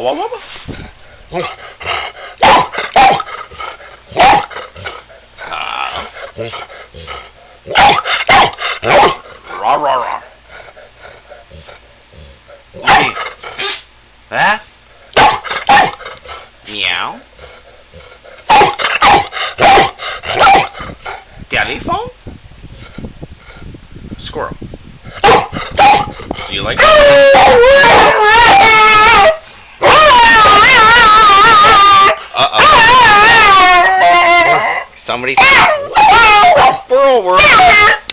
Rah, rah, rah. Huh? Meow. Telephone? Squirrel. Do you like it? Uh-oh. Somebody... Squirrel,